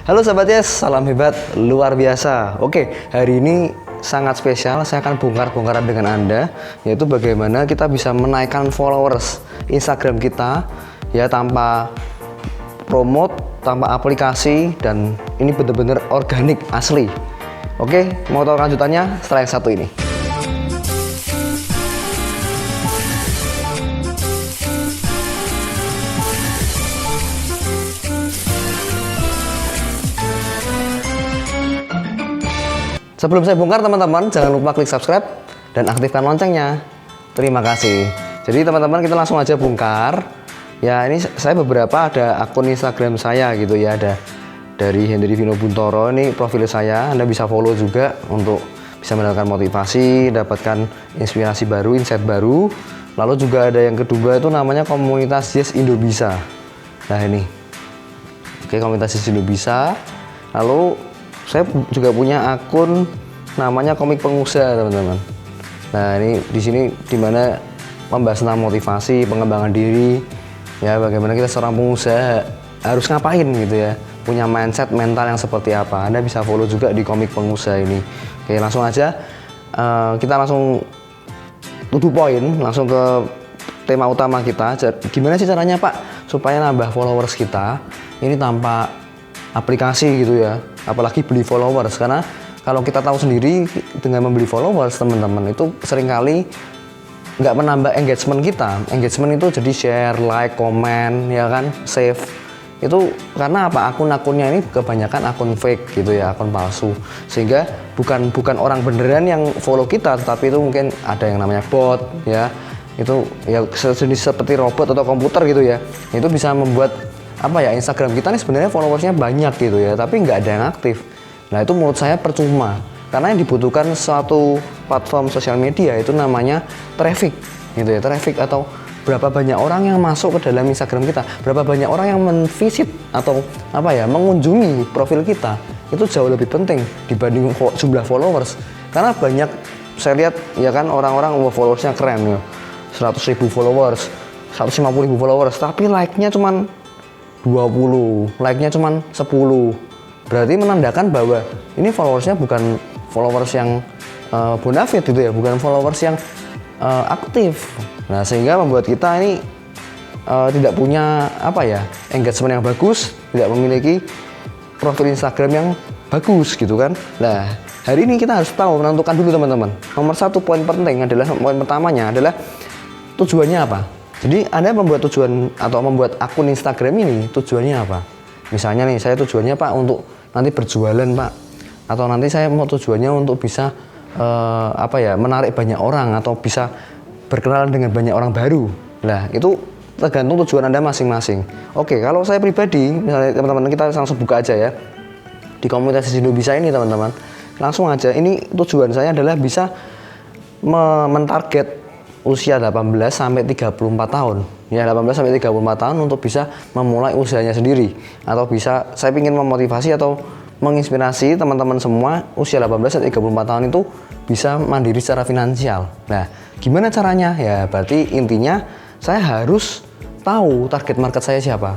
Halo sahabat Yes, salam hebat luar biasa. Oke, hari ini sangat spesial. Saya akan bongkar-bongkaran dengan Anda, yaitu bagaimana kita bisa menaikkan followers Instagram kita ya tanpa promote, tanpa aplikasi, dan ini benar-benar organik asli. Oke, mau tahu lanjutannya setelah yang satu ini. Sebelum saya bongkar teman-teman, jangan lupa klik subscribe dan aktifkan loncengnya. Terima kasih. Jadi teman-teman, kita langsung aja bongkar. Ya, ini saya beberapa ada akun Instagram saya gitu ya, ada dari Hendri Vino Buntoro, ini profil saya. Anda bisa follow juga untuk bisa mendapatkan motivasi, dapatkan inspirasi baru, insight baru. Lalu juga ada yang kedua itu namanya komunitas Yes Indo Bisa. Nah ini, oke, komunitas Yes Indo Bisa. Lalu saya juga punya akun namanya Komik Pengusaha, teman-teman. Nah, ini di sini dimana membahas tentang motivasi, pengembangan diri, ya bagaimana kita seorang pengusaha harus ngapain gitu ya, punya mindset mental yang seperti apa. Anda bisa follow juga di Komik Pengusaha ini. Oke, langsung aja kita langsung to the point, langsung ke tema utama kita. Gimana sih caranya Pak supaya nambah followers kita ini tanpa aplikasi gitu ya, apalagi beli followers? Karena kalau kita tahu sendiri dengan membeli followers teman-teman itu seringkali nggak menambah engagement kita. Engagement itu jadi share, like, komen, ya kan, save. Itu karena apa? Akun-akunnya ini kebanyakan akun fake gitu ya, akun palsu. Sehingga bukan orang beneran yang follow kita, tetapi itu mungkin ada yang namanya bot ya. Itu ya sejenis seperti robot atau komputer gitu ya. Itu bisa membuat apa ya, Instagram kita nih sebenarnya followersnya banyak gitu ya, tapi nggak ada yang aktif. Nah itu menurut saya percuma, karena yang dibutuhkan suatu platform sosial media itu namanya traffic gitu ya, traffic atau berapa banyak orang yang masuk ke dalam Instagram kita, berapa banyak orang yang menvisit atau apa ya, mengunjungi profil kita. Itu jauh lebih penting dibanding jumlah followers, karena banyak saya lihat ya kan orang-orang followersnya keren ya, 100.000 followers, 150.000 followers, tapi like-nya cuman 20, like-nya cuman 10. Berarti menandakan bahwa ini followersnya bukan followers yang bonafide gitu ya, bukan followers yang aktif. Nah, sehingga membuat kita ini tidak punya apa ya, engagement yang bagus, tidak memiliki profil Instagram yang bagus gitu kan. Nah, hari ini kita harus tahu, menentukan dulu teman-teman. Nomor satu poin penting adalah, poin pertamanya adalah tujuannya apa. Jadi Anda membuat tujuan atau membuat akun Instagram ini tujuannya apa? Misalnya nih, saya tujuannya Pak untuk nanti berjualan Pak, atau nanti saya mau tujuannya untuk bisa apa ya, menarik banyak orang atau bisa berkenalan dengan banyak orang baru. Nah itu tergantung tujuan Anda masing-masing. Oke, kalau saya pribadi, misalnya teman-teman, kita langsung buka aja ya di komunitas Indo Bisa ini teman-teman. Langsung aja, ini tujuan saya adalah bisa mentarget usia 18 sampai 34 tahun. Ya, 18 sampai 34 tahun untuk bisa memulai usahanya sendiri, atau bisa saya ingin memotivasi atau menginspirasi teman-teman semua usia 18 sampai 34 tahun itu bisa mandiri secara finansial. Nah, gimana caranya? Ya, berarti intinya saya harus tahu target market saya siapa.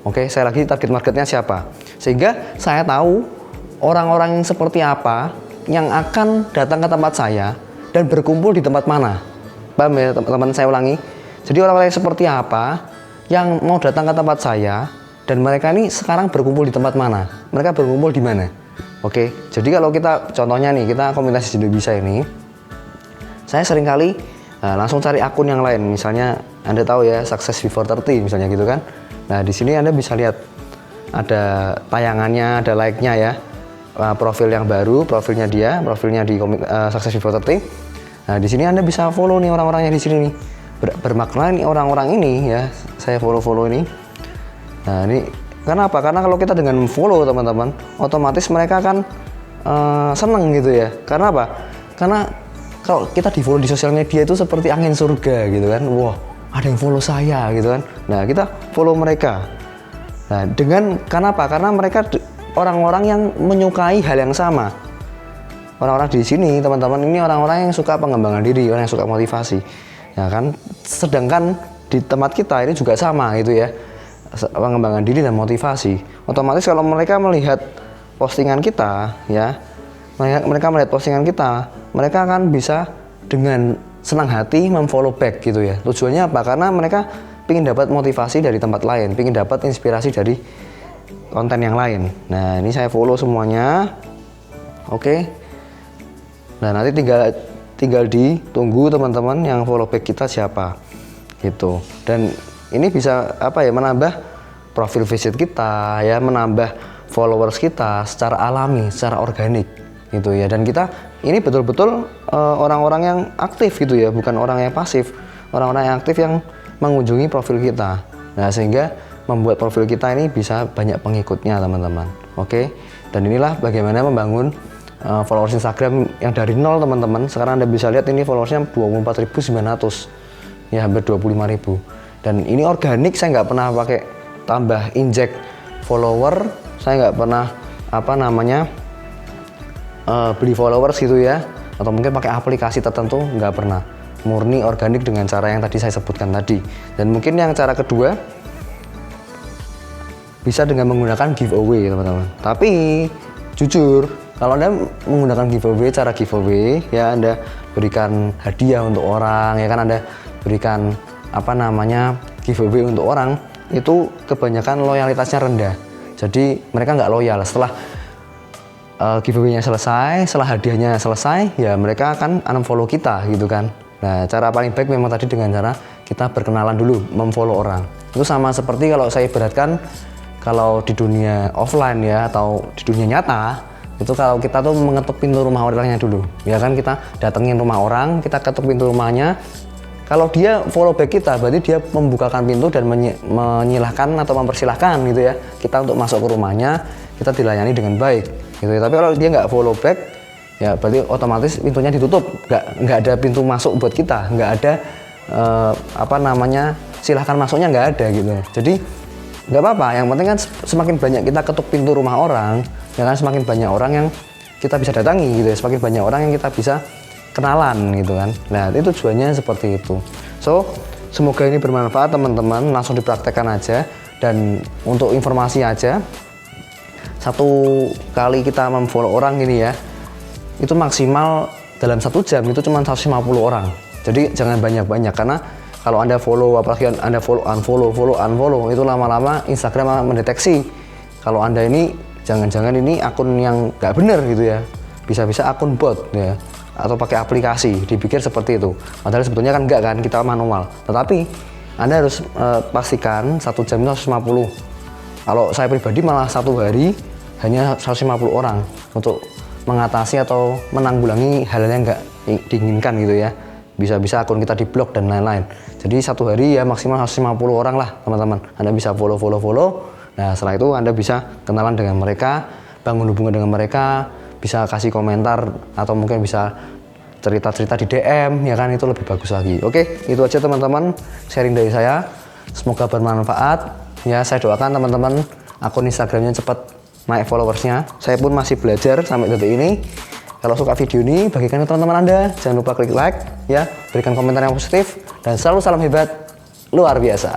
Oke, saya lagi target marketnya siapa. Sehingga saya tahu orang-orang seperti apa yang akan datang ke tempat saya dan berkumpul di tempat mana. Paham ya teman-teman, saya ulangi. Jadi orang-orang seperti apa yang mau datang ke tempat saya dan mereka ini sekarang berkumpul di tempat mana? Mereka berkumpul di mana? Oke, jadi kalau kita contohnya nih, kita komunitas Indo Bisa ini, saya seringkali langsung cari akun yang lain. Misalnya Anda tahu ya, Success Before 30 misalnya gitu kan. Nah, di sini Anda bisa lihat ada tayangannya, ada like-nya ya. Profil yang baru, profilnya di Success Before 30. Nah, di sini Anda bisa follow nih orang-orangnya di sini nih. Bermakna nih orang-orang ini ya, saya follow ini. Nah, ini karena apa? Karena kalau kita dengan follow teman-teman, otomatis mereka akan seneng gitu ya. Karena apa? Karena kalau kita di follow di sosial media itu seperti angin surga gitu kan. Wah, ada yang follow saya gitu kan. Nah, kita follow mereka. Nah, karena apa? Karena mereka orang-orang yang menyukai hal yang sama. Orang-orang di sini teman-teman ini orang-orang yang suka pengembangan diri, orang yang suka motivasi, ya kan. Sedangkan di tempat kita ini juga sama gitu ya, pengembangan diri dan motivasi. Otomatis kalau mereka melihat postingan kita, ya, mereka melihat postingan kita, mereka akan bisa dengan senang hati memfollow back gitu ya. Tujuannya apa? Karena mereka ingin dapat motivasi dari tempat lain, ingin dapat inspirasi dari konten yang lain. Nah, ini saya follow semuanya. Oke. Nah, nanti tinggal ditunggu teman-teman yang follow back kita siapa gitu. Dan ini bisa menambah profil visit kita ya, menambah followers kita secara alami, secara organik gitu ya. Dan kita ini betul-betul orang-orang yang aktif gitu ya, bukan orang yang pasif, orang-orang yang aktif yang mengunjungi profil kita. Nah, sehingga membuat profil kita ini bisa banyak pengikutnya teman-teman. Oke. Dan inilah bagaimana membangun followers Instagram yang dari nol teman-teman. Sekarang Anda bisa lihat ini followersnya 24.900 ya, hampir 25.000. Dan ini organik, saya nggak pernah pakai tambah injek follower, saya nggak pernah beli followers gitu ya, atau mungkin pakai aplikasi tertentu, nggak pernah. Murni organik dengan cara yang tadi saya sebutkan tadi. Dan mungkin yang cara kedua bisa dengan menggunakan giveaway teman-teman. Tapi jujur, kalau Anda menggunakan giveaway, cara giveaway ya, Anda berikan hadiah untuk orang ya kan, Anda berikan giveaway untuk orang, itu kebanyakan loyalitasnya rendah. Jadi mereka nggak loyal. Setelah giveaway-nya selesai, setelah hadiahnya selesai, ya mereka akan unfollow kita gitu kan. Nah, cara paling baik memang tadi dengan cara kita berkenalan dulu, memfollow orang. Itu sama seperti kalau saya ibaratkan, kalau di dunia offline ya, atau di dunia nyata, itu kalau kita tuh mengetuk pintu rumah orangnya dulu, ya kan, kita datengin rumah orang, kita ketuk pintu rumahnya. Kalau dia follow back kita, berarti dia membukakan pintu dan menyilahkan atau mempersilahkan gitu ya, kita untuk masuk ke rumahnya, kita dilayani dengan baik gitu ya. Tapi kalau dia nggak follow back, ya berarti otomatis pintunya ditutup, nggak ada pintu masuk buat kita, nggak ada silahkan masuknya nggak ada gitu ya. Jadi nggak apa-apa, yang penting kan semakin banyak kita ketuk pintu rumah orang, ya kan, semakin banyak orang yang kita bisa datangi gitu ya, semakin banyak orang yang kita bisa kenalan gitu kan. Nah, itu tujuannya seperti itu. So, semoga ini bermanfaat teman-teman, langsung dipraktekkan aja. Dan untuk informasi aja, satu kali kita memfollow orang ini ya, itu maksimal dalam 1 jam itu cuma 150 orang. Jadi jangan banyak-banyak, karena kalau Anda follow, apalagi Anda unfollow, itu lama-lama Instagram akan mendeteksi kalau Anda ini jangan-jangan ini akun yang nggak benar gitu ya. Bisa-bisa akun bot ya, atau pakai aplikasi, dipikir seperti itu. Padahal sebetulnya kan enggak kan, kita manual. Tetapi Anda harus pastikan 1 jam itu 150. Kalau saya pribadi malah 1 hari hanya 150 orang untuk mengatasi atau menanggulangi hal yang nggak diinginkan gitu ya. Bisa-bisa akun kita diblok dan lain-lain. Jadi 1 hari ya maksimal 150 orang lah teman-teman. Anda bisa follow. Nah, setelah itu Anda bisa kenalan dengan mereka, bangun hubungan dengan mereka, bisa kasih komentar atau mungkin bisa cerita-cerita di DM ya kan, itu lebih bagus lagi. Oke, itu aja teman-teman sharing dari saya. Semoga bermanfaat. Ya, saya doakan teman-teman akun Instagramnya cepat naik followersnya. Saya pun masih belajar sampai detik ini. Kalau suka video ini, bagikan ke teman-teman Anda. Jangan lupa klik like, ya, berikan komentar yang positif, dan selalu salam hebat luar biasa.